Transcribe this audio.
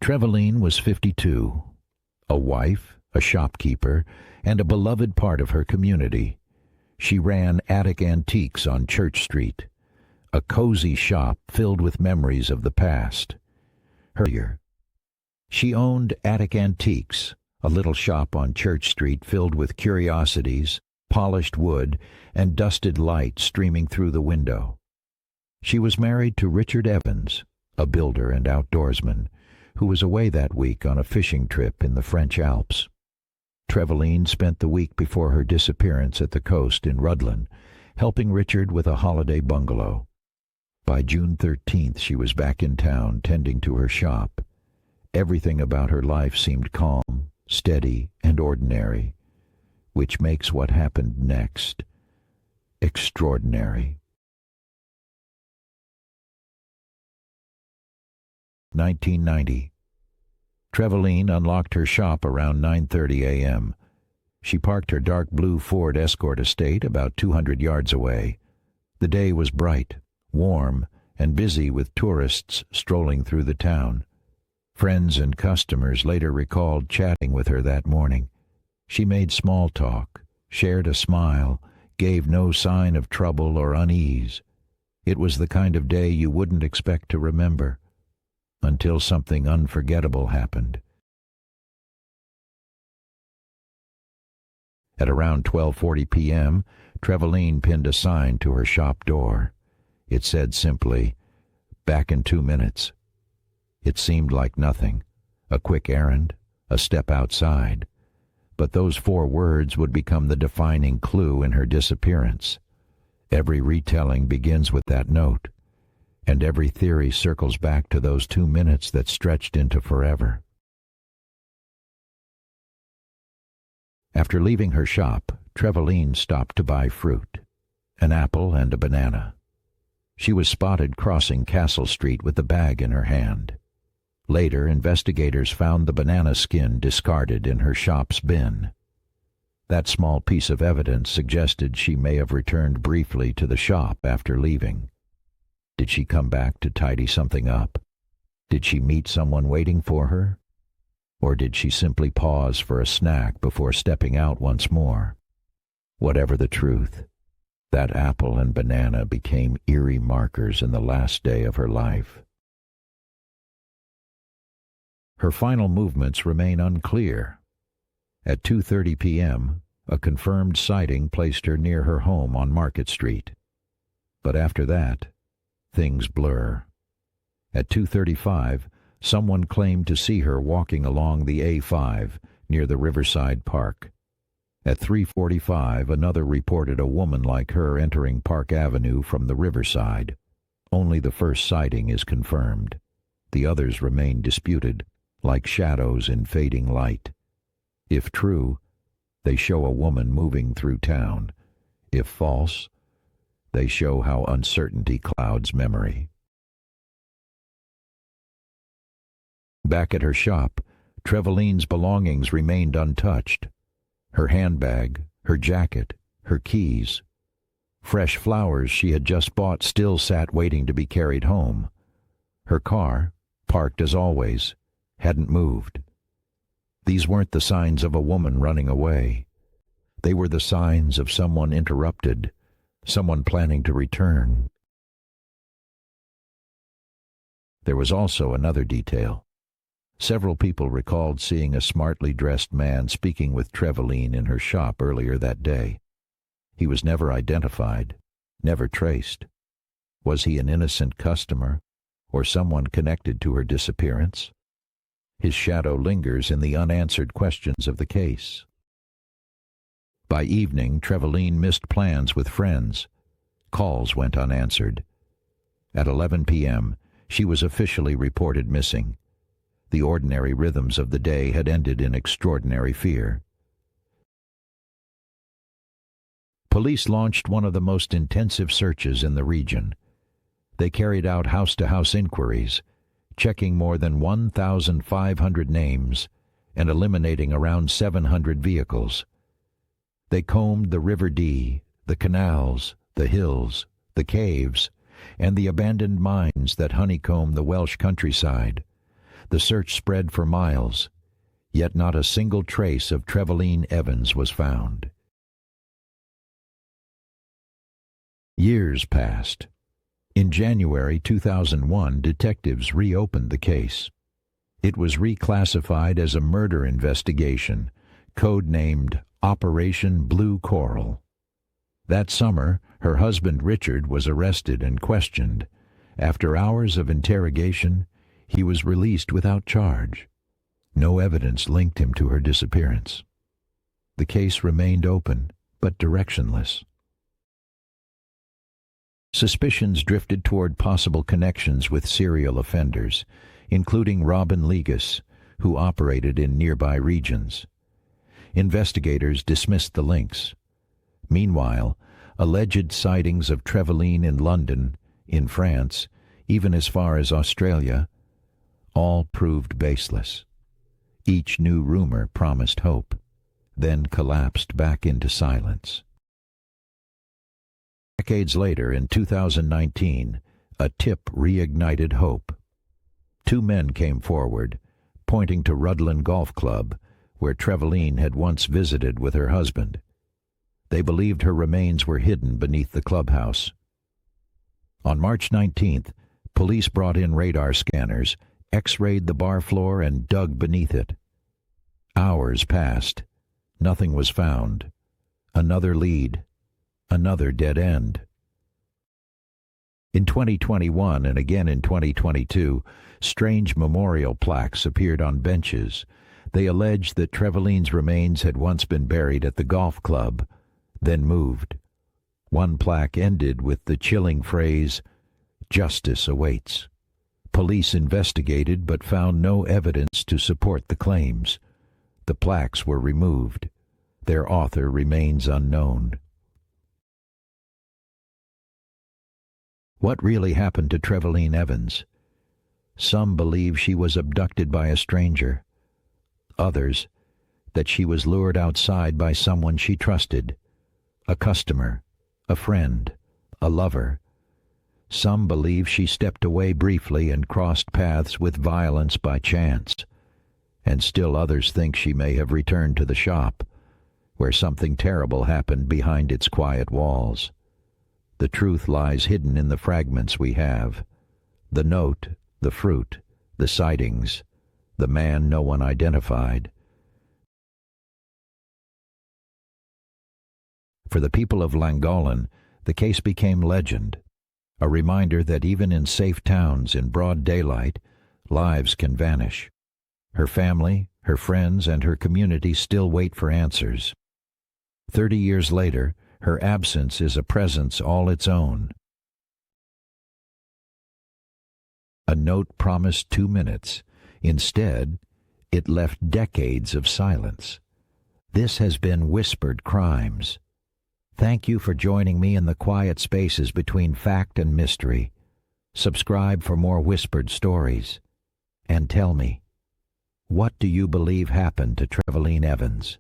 Trevaline was 52, a wife, a shopkeeper, and a beloved part of her community. She ran Attic Antiques on Church Street, a cozy shop filled with memories of the past. She owned Attic Antiques, a little shop on Church Street filled with curiosities, polished wood, and dusted light streaming through the window. She was married to Richard Evans, a builder and outdoorsman, who was away that week on a fishing trip in the French Alps. Trevaline spent the week before her disappearance at the coast in Llangollen, helping Richard with a holiday bungalow. By June 13th, she was back in town, tending to her shop. Everything about her life seemed calm, steady, and ordinary, which makes what happened next extraordinary. 1990. Trevaline unlocked her shop around 9:30 a.m. She parked her dark blue Ford Escort Estate about 200 yards away. The day was bright, warm, and busy with tourists strolling through the town. Friends and customers later recalled chatting with her that morning. She made small talk, shared a smile, gave no sign of trouble or unease. It was the kind of day you wouldn't expect to remember, until something unforgettable happened. At around 12:40 p.m., Trevaline pinned a sign to her shop door. It said simply, "Back in 2 minutes." It seemed like nothing, a quick errand, a step outside. But those 4 words would become the defining clue in her disappearance. Every retelling begins with that note, and every theory circles back to those 2 minutes that stretched into forever. After leaving her shop, Trevaline stopped to buy fruit, an apple and a banana. She was spotted crossing Castle Street with the bag in her hand. Later, investigators found the banana skin discarded in her shop's bin. That small piece of evidence suggested she may have returned briefly to the shop after leaving. Did she come back to tidy something up? Did she meet someone waiting for her? Or did she simply pause for a snack before stepping out once more? Whatever the truth, that apple and banana became eerie markers in the last day of her life. Her final movements remain unclear. At 2:30 p.m., a confirmed sighting placed her near her home on Market Street. But after that, things blur. At 2:35, someone claimed to see her walking along the A5 near the Riverside Park. At 3:45, another reported a woman like her entering Park Avenue from the riverside. Only the first sighting is confirmed. The others remain disputed, like shadows in fading light. If true, they show a woman moving through town. If false, they show how uncertainty clouds memory. Back at her shop, Trevaline's belongings remained untouched. Her handbag, her jacket, her keys. Fresh flowers she had just bought still sat waiting to be carried home. Her car, parked as always, hadn't moved. These weren't the signs of a woman running away. They were the signs of someone interrupted, someone planning to return. There was also another detail. Several people recalled seeing a smartly dressed man speaking with Trevaline in her shop earlier that day. He was never identified, never traced. Was he an innocent customer, or someone connected to her disappearance? His shadow lingers in the unanswered questions of the case. By evening, Trevaline missed plans with friends. Calls went unanswered. At 11 p.m., she was officially reported missing. The ordinary rhythms of the day had ended in extraordinary fear. Police launched one of the most intensive searches in the region. They carried out house-to-house inquiries, checking more than 1,500 names and eliminating around 700 vehicles. They combed the River Dee, the canals, the hills, the caves, and the abandoned mines that honeycomb the Welsh countryside. The search spread for miles, yet not a single trace of Trevaline Evans was found. Years passed. In January 2001, detectives reopened the case. It was reclassified as a murder investigation, codenamed Operation Blue Coral. That summer, her husband Richard was arrested and questioned. After hours of interrogation, he was released without charge. No evidence linked him to her disappearance. The case remained open, but directionless. Suspicions drifted toward possible connections with serial offenders, including Robin Legas, who operated in nearby regions. Investigators dismissed the links. Meanwhile, alleged sightings of Trevaline in London, in France, even as far as Australia, all proved baseless. Each new rumor promised hope, then collapsed back into silence. Decades later, in 2019, a tip reignited hope. Two men came forward, pointing to Llangollen Golf Club, where Trevaline had once visited with her husband. They believed her remains were hidden beneath the clubhouse. On March 19th, police brought in radar scanners, X-rayed the bar floor, and dug beneath it. Hours passed. Nothing was found. Another lead. Another dead end. In 2021 and again in 2022, strange memorial plaques appeared on benches. They alleged that Trevaline's remains had once been buried at the golf club, then moved. One plaque ended with the chilling phrase, "Justice awaits." Police investigated but found no evidence to support the claims. The plaques were removed. Their author remains unknown. What really happened to Trevaline Evans? Some believe she was abducted by a stranger. Others, that she was lured outside by someone she trusted, a customer, a friend, a lover. Some believe she stepped away briefly and crossed paths with violence by chance, and still others think she may have returned to the shop, where something terrible happened behind its quiet walls. The truth lies hidden in the fragments we have: the note, the fruit, the sightings, the man no one identified. For the people of Llangollen, the case became legend, a reminder that even in safe towns in broad daylight, lives can vanish. Her family, her friends, and her community still wait for answers. 30 years later, her absence is a presence all its own. A note promised 2 minutes. Instead, it left decades of silence. This has been Whispered Crimes. Thank you for joining me in the quiet spaces between fact and mystery. Subscribe for more whispered stories. And tell me, what do you believe happened to Trevaline Evans?